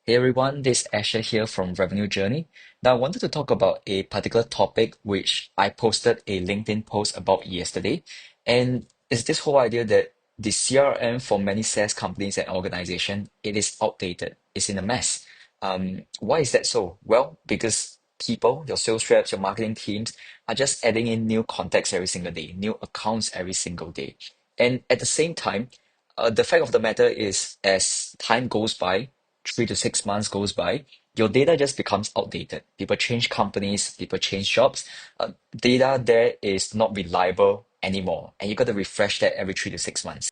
Hey everyone, this is Asher here from Revenue Journey. Now, I wanted to talk about a particular topic which I posted a LinkedIn post about yesterday. And it's this whole idea that the CRM for many SaaS companies and organizations, it is outdated. It's in a mess. Why is that so? Well, because people, your sales reps, your marketing teams are just adding in new contacts every single day, new accounts every single day. And at the same time, the fact of the matter is, as time goes by, 3 to 6 months goes by, your data just becomes outdated. People change companies, people change jobs. Data there is not reliable anymore, and you got to refresh that every 3 to 6 months.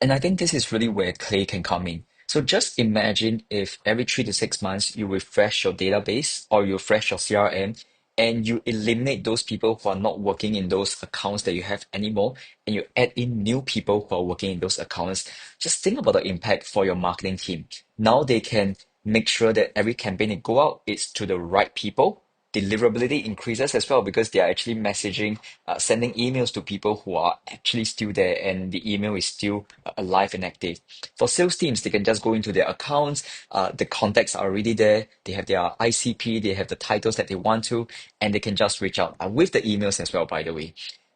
And I think this is really where Clay can come in. So just imagine if every 3 to 6 months you refresh your database or you refresh your CRM and you eliminate those people who are not working in those accounts that you have anymore and you add in new people who are working in those accounts. Just think about the impact for your marketing team. Now they can make sure that every campaign they go out is to the right people. Deliverability increases as well because they are actually messaging, sending emails to people who are actually still there and the email is still alive and active. For sales teams, they can just go into their accounts, the contacts are already there, they have their ICP, they have the titles that they want to, and they can just reach out with the emails as well, by the way.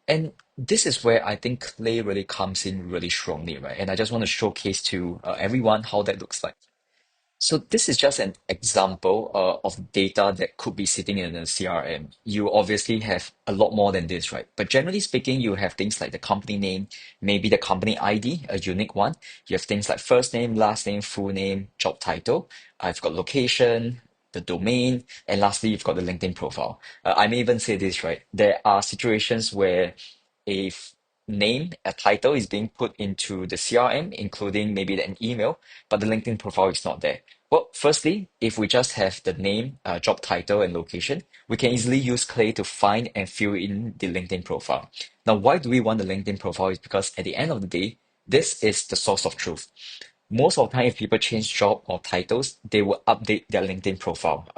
And this is where I think Clay really comes in really strongly, right? And I just want to showcase to everyone how that looks like. So this is just an example of data that could be sitting in a CRM. You obviously have a lot more than this, right? But generally speaking, you have things like the company name, maybe the company ID, a unique one. You have things like first name, last name, full name, job title. I've got location, the domain, and lastly, you've got the LinkedIn profile. I may even say this, right? There are situations where a name, a title is being put into the CRM, including maybe an email, but the LinkedIn profile is not there. Well, firstly, if we just have the name, job title, and location, we can easily use Clay to find and fill in the LinkedIn profile. Now, why do we want the LinkedIn profile? Is because at the end of the day, this is the source of truth. Most of the time, if people change job or titles, they will update their LinkedIn profile.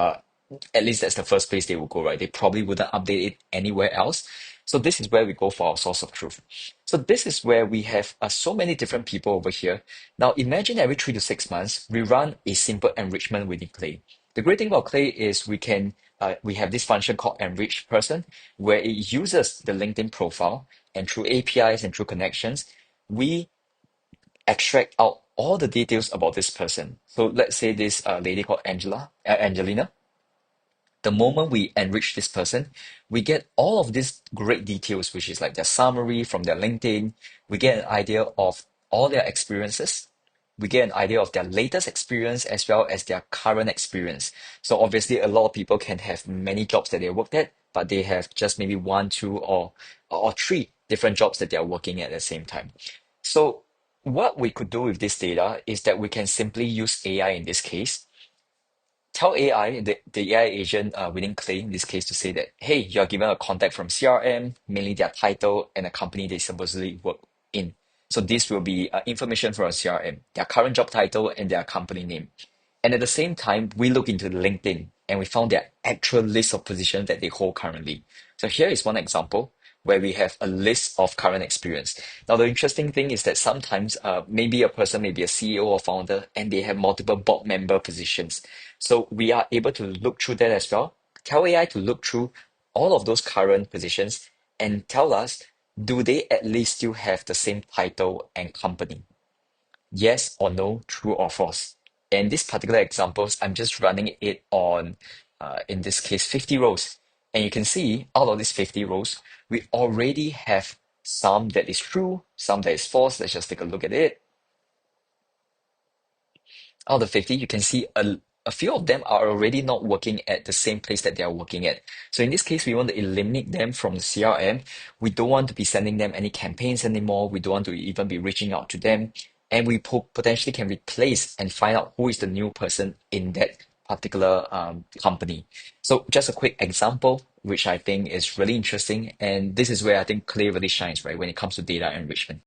At least that's the first place they will go, right? They probably wouldn't update it anywhere else. So this is where we go for our source of truth. So this is where we have so many different people over here. Now imagine every 3 to 6 months, we run a simple enrichment within Clay. The great thing about Clay is we have this function called enrich person, where it uses the LinkedIn profile and through APIs and through connections, we extract out all the details about this person. So let's say this lady called Angelina. The moment we enrich this person, we get all of these great details, which is like their summary from their LinkedIn. We get an idea of all their experiences. We get an idea of their latest experience as well as their current experience. So obviously, a lot of people can have many jobs that they worked at, but they have just maybe one, two, or three different jobs that they are working at the same time. So what we could do with this data is that we can simply use AI in this case, tell AI, the AI agent within Clay in this case, to say that, hey, you're given a contact from CRM, mainly their title and a company they supposedly work in. So this will be information from a CRM, their current job title and their company name. And at the same time, we look into the LinkedIn and we found their actual list of positions that they hold currently. So here is one example where we have a list of current experience. Now, the interesting thing is that sometimes maybe a person may be a CEO or founder and they have multiple board member positions. So we are able to look through that as well. Tell AI to look through all of those current positions and tell us, do they at least still have the same title and company? Yes or no, true or false. And these particular examples, I'm just running it on, in this case, 50 rows. And you can see out of these 50 rows, we already have some that is true, some that is false. Let's just take a look at it. Out of the 50, you can see a few of them are already not working at the same place that they are working at. So in this case, we want to eliminate them from the CRM. We don't want to be sending them any campaigns anymore. We don't want to even be reaching out to them. And we potentially can replace and find out who is the new person in that particular company. So just a quick example, which I think is really interesting. And this is where I think Clay really shines, right, when it comes to data enrichment.